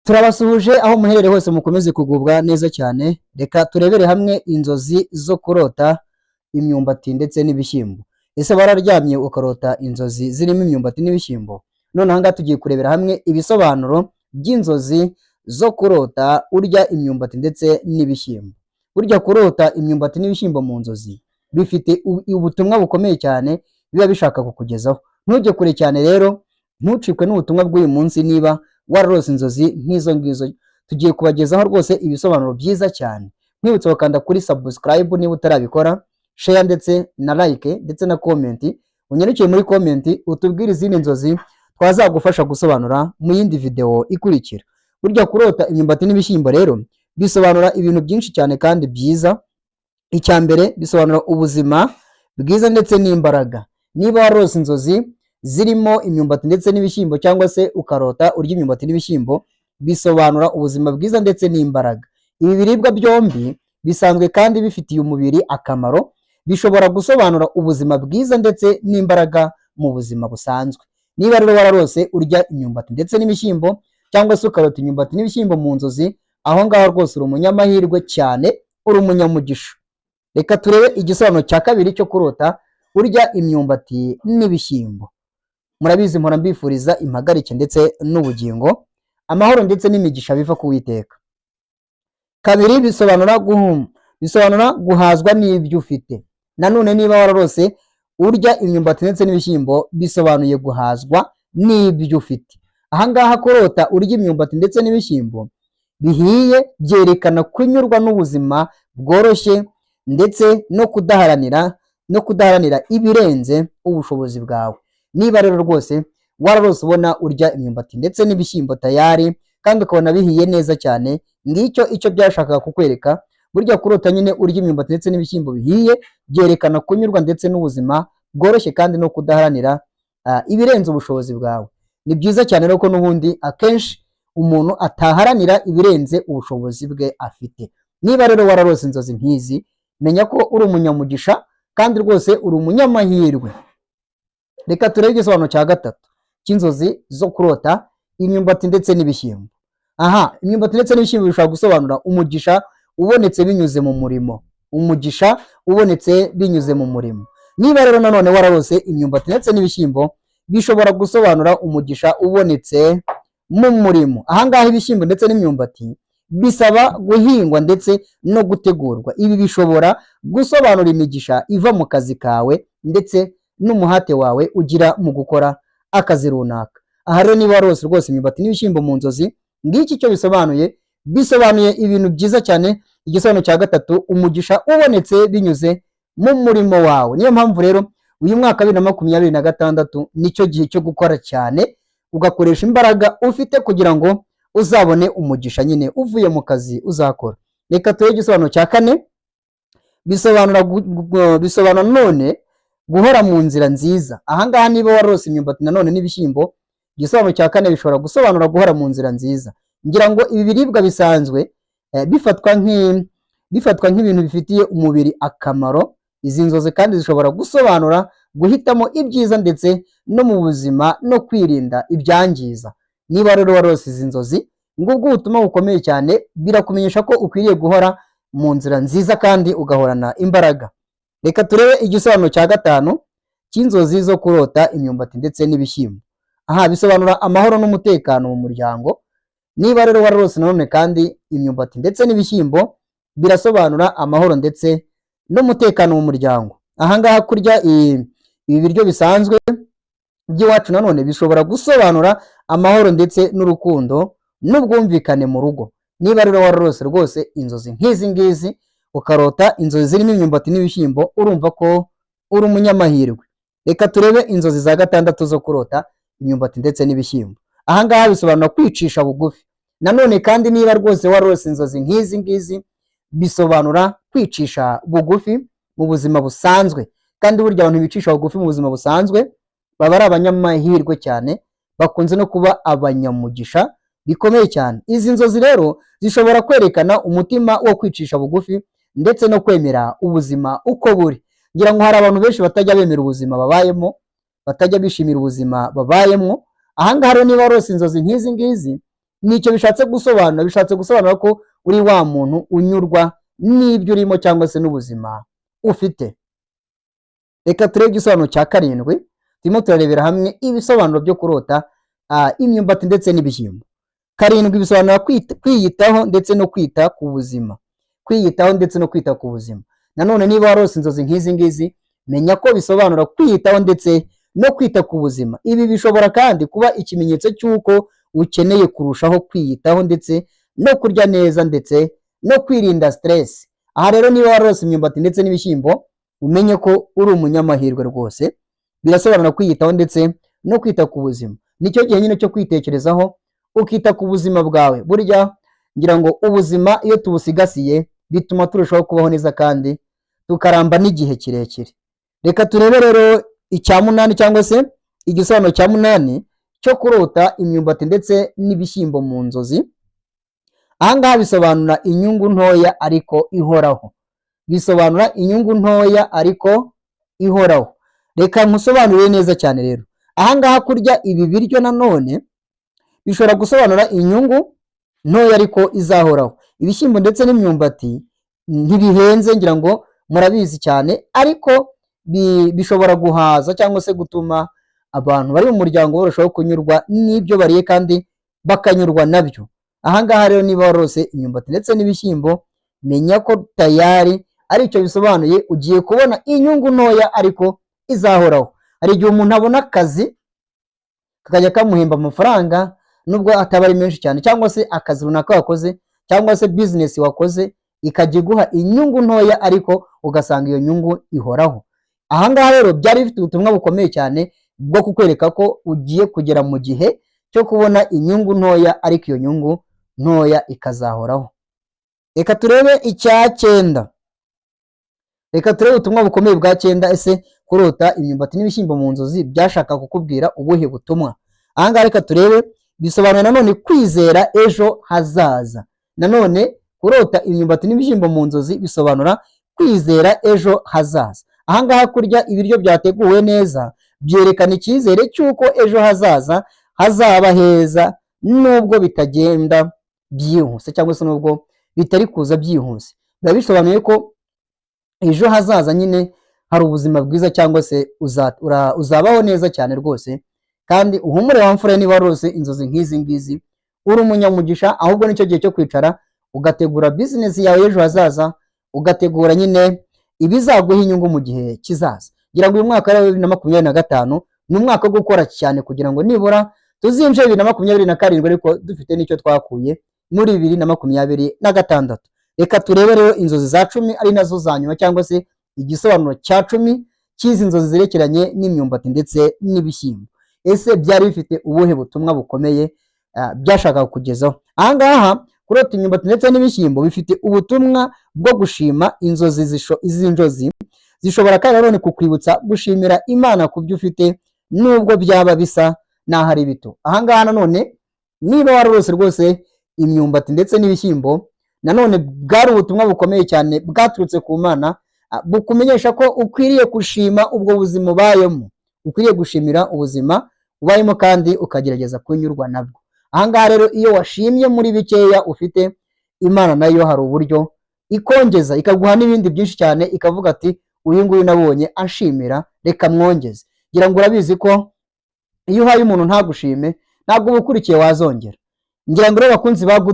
Turabasuhuje aho muherere hose mukomeze kugubwa neza cyane. Reka turebere hamwe inzozi zo kurota imyumbati ndetse n'ibishyimbo. Ese wararyamye ukarota inzozi zirimo imyumbati n'ibishyimbo? None aha ngaha tugiye kurebera hamwe ibisobanuro by'inzozi zo kurota urya imyumbati ndetse n'ibishyimbo. Burya kurota imyumbati n'ibishyimbo mu nzozi bifite ubutumwa bukomeye cyane biba bishaka kukugezaho. Ntujye kure cyane rero, ntucikwe n'ubutumwa bw'uyu munsi. Niba wararose inzozi nk'izo ngizo, tugiye kubagezaho rwose ibisobanuro byiza cyane. Nkwibutsa gukanda kuri subscribe niba utarabikora, share ndetse na like ndetse na comment. Unyarukiye muri comment utubwire izindi nzozi twazagufasha gusobanura mu yindi video ikurikira. Burya kurota imyumbati n'ibishyimbo rero bisobanura ibintu byinshi cyane kandi byiza. Icya mbere, bisobanura ubuzima bwiza ndetse n'imbaraga. Niba warose inzozi zirimo imyumbati ndetse n'ibishyimbo, cyangwa se ukarota urya imyumbati n'ibishyimbo, bisobanura ubuzima bwiza ndetse n'imbaraga. Ibi biribwa byombi bisanzwe kandi bifitiye umubiri akamaro, bishobora gusobanura ubuzima bwiza ndetse n'imbaraga mu buzima busanzwe. Niba rero wararose urya imyumbati ndetse n'ibishyimbo, cyangwa se ukarota imyumbati n'ibishyimbo mu nzozi, aho ngaho rwose uri umunyamahirwe cyane, uri umunyamugisha. Reka turebe igisobanuro cya kabiri cyo kurota urya imyumbati n'ibishyimbo. Murabizi mpora mbifuriza impagarike ndetse n'ubugingo, amahoro ndetse n'imigisha biva ku Uwiteka. Kabiri, bisobanura guhazwa n'ibyo ufite. Nanone niba wararose urya imyumbati ndetse n'ibishyimbo, bisobanuye guhazwa n'ibyo ufite. Aha ngaha kurota urya imyumbati ndetse n'ibishyimbo bihiye byerekana kunyurwa n'ubuzima bworoshye ndetse no kudaharanira ibirenze ubushobozi bwawe. Niba rero rwose wararose ubona urya imyumbati ndetse n'ibishyimbo tayari, kandi ukabona bihiye neza cyane, ngicyo icyo byashakaga kukwereka. Burya kurota nyine urya imyumbati ndetse n'ibishyimbo bihiye byerekana kunyurwa ndetse n'ubuzima bworoshye kandi no kudaharanira ibirenze ubushobozi bwawe. Ni byiza cyane rero ko n'ubundi akenshi umuntu ataharanira ibirenze ubushobozi bwe afite. Niba rero wararose inzozi nk'izi, menya ko uri umunyamugisha kandi rwose uri umunyamahirwe. Reka turebe igisobanuro cya gatatu cy'inzozi zo kurota imyumbati ndetse n'ibishyimbo. Aha, imyumbati ndetse n'ibishyimbo bishobora gusobanura umugisha ubonetse binyuze mu murimo. Umugisha ubonetse binyuze mu murimo. Niba rero nanone wararose imyumbati ndetse n'ibishyimbo, bishobora gusobanura umugisha ubonetse mu murimo. Aha ngaha ibishyimbo ndetse n'imyumbati bisaba guhingwa ndetse no gutegurwa. Ibi bishobora gusobanura imigisha iva mu kazi kawe ndetse n'umuhate wawe ugira mu gukora akazi runaka. Aha rero niba warose rwose imyumbati n'ibishyimbo mu nzozi, ngiki icyo bisobanuye ibintu byiza cyane. Igisobanuro cya gatatu, umugisha ubonetse binyuze mu murimo wawe. Niyo mpamvu rero uyu mwaka 2026 nicyo gihe cyo gukora cyane, ugakoresha imbaraga ufite kugira ngo uzabone umugisha nyine uvuye mu kazi uzakora. Reka turebe igisobanuro cya kane. Bisobanura none guhora mu nzira nziza. Aha ngaha niba warose imyumbati nanone n'ibishyimbo, igisobanuro cya kane bishobora gusobanura guhora mu nzira nziza. Ngira ngo ibi biribwa bisanzwe bifatwa nk'ibintu bifitiye umubiri akamaro. Izi nzozi kandi zishobora gusobanura guhitamo ibyiza ndetse no mu buzima no kwirinda ibyangiza. Niba rero warose izi nzozi, ngubwo ubutumwa bukomeye cyane, birakumenyesha ko ukwiriye guhora mu nzira nziza kandi ugahorana imbaraga. Reka turebe igisobanuro cya gatanu cy'inzozi zo kurota imyumbati ndetse n'ibishyimbo. Aha, bisobanura amahoro n'umutekano mu muryango. Niba rero wararose nanone kandi imyumbati ndetse n'ibishyimbo, birasobanura amahoro ndetse n'umutekano mu muryango. Aha ngaha kurya ibi biryo bisanzwe by'iwacu nanone bishobora gusobanura amahoro ndetse n'urukundo n'ubwumvikane mu rugo. Niba rero wararose rwose inzozi nk'izi ngizi, ukarota inzozi zirimo imyumbati n'ibishyimbo, urumva ko uri umunyamahirwe. Reka turebe inzozi za gatandatu zo kurota imyumbati ndetse n'ibishyimbo. Aha ngaha bisobanura kwicisha bugufi. Nanone kandi niba rwose wararose inzozi nk'izi ngizi, bisobanura kwicisha bugufi mu buzima busanzwe. Kandi burya abantu bicisha bugufi mu buzima busanzwe baba ari abanyamahirwe cyane, bakunze no kuba abanyamugisha bikomeye cyane. Izi nzozi rero zishobora kwerekana umutima wo kwicisha bugufi ndetse no kwemera ubuzima uko buri. Ngira ngo hari abantu benshi batajya bemera ubuzima babayemo, batajya bishimira ubuzima babayemo. Aha ngaha rero niba warose inzozi nk'izi ngizi, nicyo bishatse gusobanura ko uri wa muntu unyurwa n'ibyo urimo cyangwa se n'ubuzima ufite. Reka turebe igisobanuro cya karindwi, turimo turarebera hamwe ibisobanuro byo kurota imyumbati ndetse n'ibishyimbo. Karindwi bisobanura kwiyitaho ndetse no kwita ku buzima. Kwiyitaho ndetse no kwita ku buzima. Nanone niba warose inzozi nk'izi ngizi, menya ko bisobanura kwiyitaho ndetse no kwita ku buzima. Ibi bishobora kandi kuba ikimenyetso cy'uko ukeneye kurushaho kwiyitaho ndetse no kurya neza ndetse no kwirinda stress. Aha rero niba warose imyumbati ndetse n'ibishyimbo, umenye ko uri umunyamahirwe rwose. Birasobanura kwiyitaho ndetse no kwita ku buzima. Nicyo gihe nyine cyo kwitekerezaho ukita ku buzima bwawe. Burya ngira ngo ubuzima iyo tubusigasiye bituma turushaho kubaho neza kandi tukaramba n'igihe kirekire. Reka turebe rero icya munani cyangwa se igisobanuro cya munani cyo kurota imyumbati ndetse n'ibishyimbo mu nzozi. Aha ngaha bisobanura inyungu ntoya ariko ihoraho. Bisobanura inyungu ntoya ariko ihoraho. Reka nkusobanurire neza cyane rero. Aha ngaha kurya ibi biryo nanone bishobora gusobanura inyungu ntoya ariko izahoraho. Ibishyimbo ndetse n'imyumbati ntibihenze, ngira ngo murabizi cyane, ariko bishobora guhaza cyangwa se gutuma abantu bari mu muryango barushaho kunyurwa n'ibyo bariye kandi bakanyurwa nabyo. Aha ngaha rero niba warose imyumbati ndetse n'ibishyimbo, menya ko tayari aricyo bisobanuye, ugiye kubona inyungu ntoya ariko izahoraho. Hari igihe umuntu abona akazi kakajya kamuhemba amafaranga nubwo ataba ari menshi cyane, cyangwa se akazi runaka wakoze cyangwa se business wakoze ikajya iguha inyungu ntoya ariko ugasanga iyo nyungu ihoraho. Aha ngaha rero byari bifite ubutumwa bukomeye cyane bwo kukwereka ko ugiye kugera mu gihe cyo kubona inyungu ntoya ariko iyo nyungu ntoya ikazahoraho. Reka turebe icya cyenda. Reka turebe ubutumwa bukomeye bwa cyenda. Ese kurota imyumbati n'ibishyimbo mu nzozi byashaka kukubwira ubuhe butumwa? Aha ngaha reka turebe, bisobanura nanone kwizera ejo hazaza. Nanone kurota imyumbati n'ibishyimbo mu nzozi bisobanura kwizera ejo hazaza. Aha ngaha kurya ibiryo byateguwe neza byerekana icyizere cy'uko ejo hazaza hazaba heza, nubwo bitagenda byihuse cyangwa se nubwo bitari kuza byihuse. Biba bisobanuye ko ejo hazaza nyine hari ubuzima bwiza cyangwa se uzabaho neza cyane rwose. Kandi uhumure wa mfura, niba warose inzozi nk'izi ngizi uri umunyamugisha. Ahubwo nicyo gihe cyo kwicara ugategura business yawe ejo hazaza, ugategura nyine ibizaguha inyungu mu gihe kizaza. Ngira ngo uyu mwaka wa 2025 ni umwaka wo gukora cyane kugira ngo nibura tuzinjire 2027 ariko dufite n'icyo twakuye muri 2026. Reka turebe rero inzozi za 10 ari nazo za nyuma cyangwa se igisobanuro cya 10 cy'izi nzozi zerekeranye n'imyumbati ndetse n'ibishyimbo. Ese byari bifite ubuhe butumwa bukomeye byashaka kukugezaho? Aha ngaha kurota imyumbati ndetse n'ibishyimbo bifite ubutumwa bwo gushima inzozi. Izi nzozi zishobora kandi nanone kukwibutsa gushimira Imana ku byo ufite nubwo byaba bisa n'aho ari bito. Aha ngaha nanone niba warose rwose imyumbati ndetse n'ibishyimbo, nanone bwari ubutumwa bukomeye cyane bwaturutse ku Mana bukumenyesha ko ukwiriye gushima ubwo buzima ubayemo, ukwiriye gushimira ubuzima ubayemo kandi ukagerageza kunyurwa nabwo. Aha ngaha rero iyo washimye muri bikeya ufite, Imana nayo hari uburyo ikongeza ikaguha n'ibindi byinshi cyane, ikavuga ati uyu nguyu nabonye ashimira, reka mwongeze. Ngira ngo urabizi ko iyo uhaye umuntu ntagushime ntabwo ubukurikiye wazongera. Ngira ngo rero bakunzi ba Good